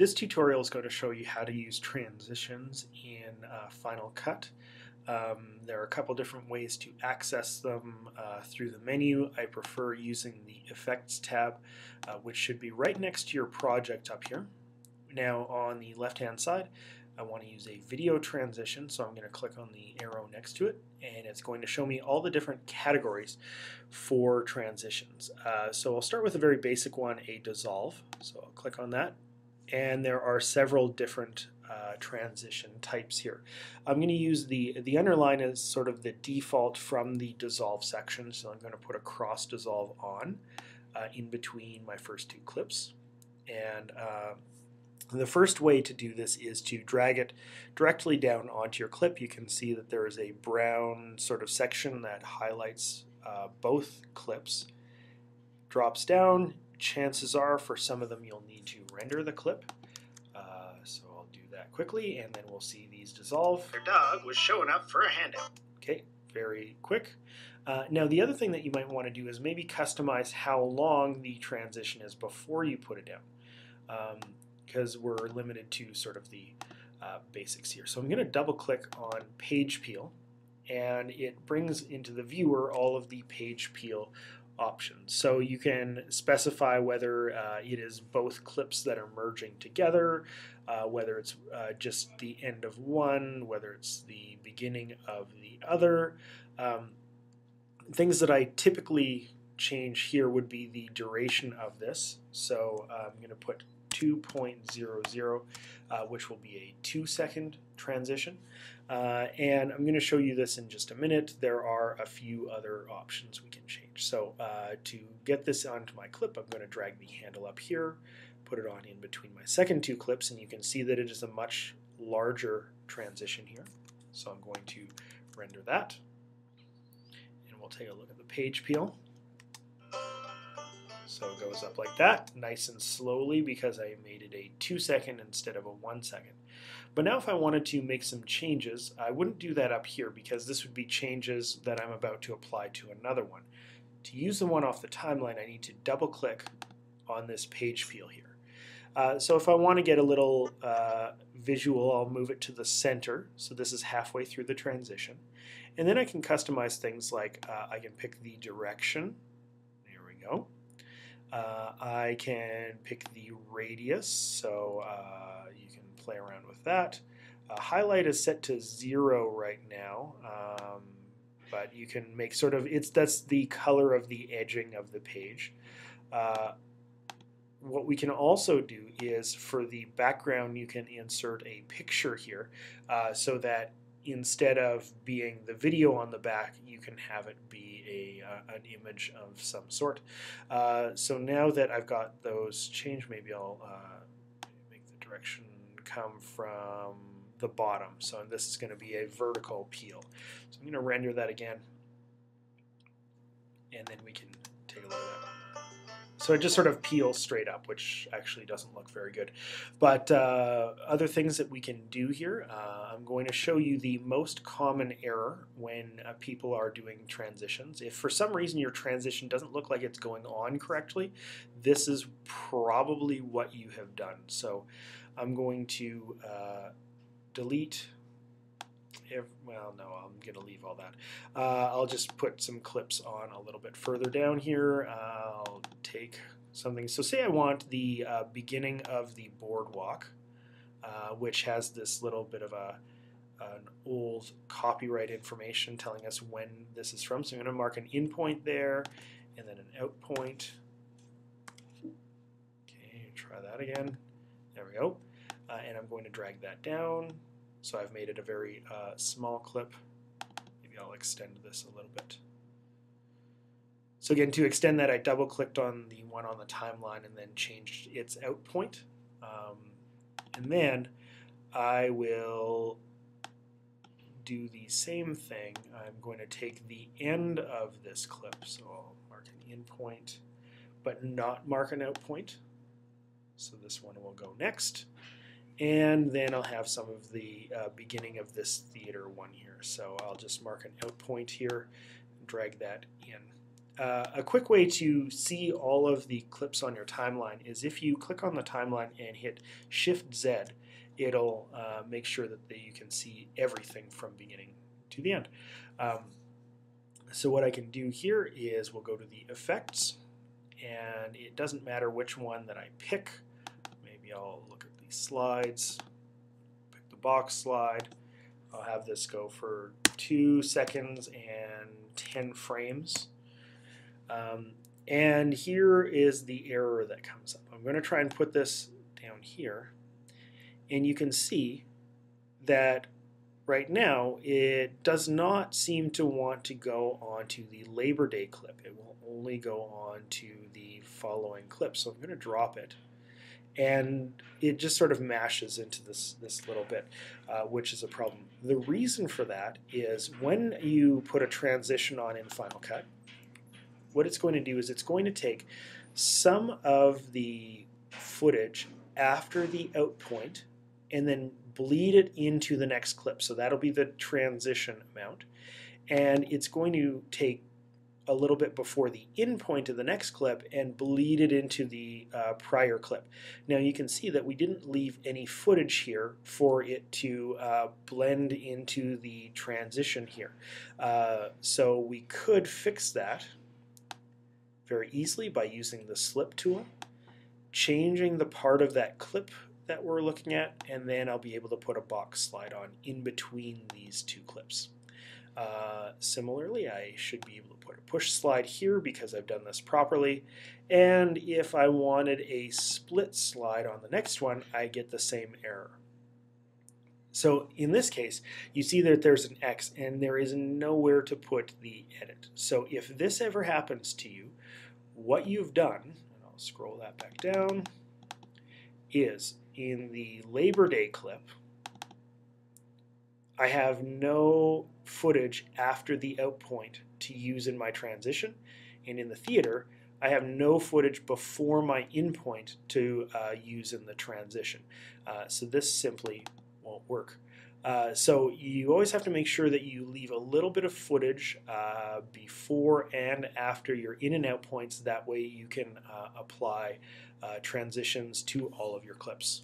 This tutorial is going to show you how to use transitions in Final Cut. There are a couple different ways to access them through the menu. I prefer using the Effects tab, which should be right next to your project up here. Now on the left-hand side, I want to use a video transition, so I'm going to click on the arrow next to it, and it's going to show me all the different categories for transitions. So I'll start with a very basic one, a dissolve. So I'll click on that. And there are several different transition types here. I'm going to use the underline as sort of the default from the dissolve section, so I'm going to put a cross dissolve on in between my first two clips. And the first way to do this is to drag it directly down onto your clip. You can see that there is a brown sort of section that highlights both clips. Drops down. Chances are for some of them you'll need to render the clip. So I'll do that quickly and then we'll see these dissolve. Their dog was showing up for a handout. Okay, very quick. Now the other thing that you might want to do is maybe customize how long the transition is before you put it down, because we're limited to sort of the basics here. So I'm going to double click on page peel, and it brings into the viewer all of the page peel options. So you can specify whether it is both clips that are merging together, whether it's just the end of one, whether it's the beginning of the other. Things that I typically change here would be the duration of this. So I'm going to put 2.00, which will be a 2-second transition. And I'm going to show you this in just a minute. There are a few other options we can change. So to get this onto my clip, I'm going to drag the handle up here, put it on in between my second two clips, and you can see that it is a much larger transition here. So I'm going to render that. And we'll take a look at the page peel. So it goes up like that, nice and slowly, because I made it a 2-second instead of a 1-second. But now if I wanted to make some changes, I wouldn't do that up here because this would be changes that I'm about to apply to another one. To use the one off the timeline, I need to double click on this page peel here. So if I want to get a little visual, I'll move it to the center. So this is halfway through the transition. And then I can customize things like I can pick the direction. There we go. I can pick the radius, so you can play around with that. Highlight is set to 0 right now, but you can make sort of, that's the color of the edging of the page. What we can also do is for the background you can insert a picture here so that instead of being the video on the back, you can have it be an image of some sort. So now that I've got those changed, maybe I'll make the direction come from the bottom. So this is going to be a vertical peel. So I'm going to render that again, and then we can take a look at that. So it just sort of peels straight up, which actually doesn't look very good. But other things that we can do here, I'm going to show you the most common error when people are doing transitions. If for some reason your transition doesn't look like it's going on correctly, this is probably what you have done. So I'm going to delete. Well, no, I'm going to leave all that. I'll just put some clips on a little bit further down here. I'll take something. So say I want the beginning of the boardwalk, which has this little bit of an old copyright information telling us when this is from. So I'm going to mark an in point there and then an out point. Okay, try that again. There we go. And I'm going to drag that down. So I've made it a very small clip. Maybe I'll extend this a little bit. So again, to extend that, I double clicked on the one on the timeline and then changed its out point. And then I will do the same thing. I'm going to take the end of this clip. So I'll mark an in point, but not mark an out point. So this one will go next. And then I'll have some of the beginning of this theater one here. So I'll just mark an out point here, drag that in. A quick way to see all of the clips on your timeline is if you click on the timeline and hit Shift Z, it'll make sure that you can see everything from beginning to the end. So what I can do here is we'll go to the effects, and it doesn't matter which one that I pick. Maybe I'll look at the slides, pick the box slide. I'll have this go for 2 seconds and 10 frames. And here is the error that comes up. I'm going to try and put this down here, and you can see that right now it does not seem to want to go onto the Labor Day clip. It will only go on to the following clip. So I'm going to drop it, and it just sort of mashes into this little bit, which is a problem. The reason for that is when you put a transition on in Final Cut, what it's going to do is it's going to take some of the footage after the out point and then bleed it into the next clip. So that'll be the transition amount. And it's going to take a little bit before the in point of the next clip and bleed it into the prior clip. Now you can see that we didn't leave any footage here for it to blend into the transition here. So we could fix that very easily by using the slip tool, changing the part of that clip that we're looking at, and then I'll be able to put a box slide on in between these two clips. Similarly, I should be able to put a push slide here because I've done this properly, and if I wanted a split slide on the next one, I get the same error. So in this case, you see that there's an X and there is nowhere to put the edit. So if this ever happens to you, what you've done, and I'll scroll that back down, is in the Labor Day clip, I have no footage after the out point to use in my transition, and in the theater, I have no footage before my in point to use in the transition. So this simply won't work. So you always have to make sure that you leave a little bit of footage before and after your in and out points. That way you can apply transitions to all of your clips.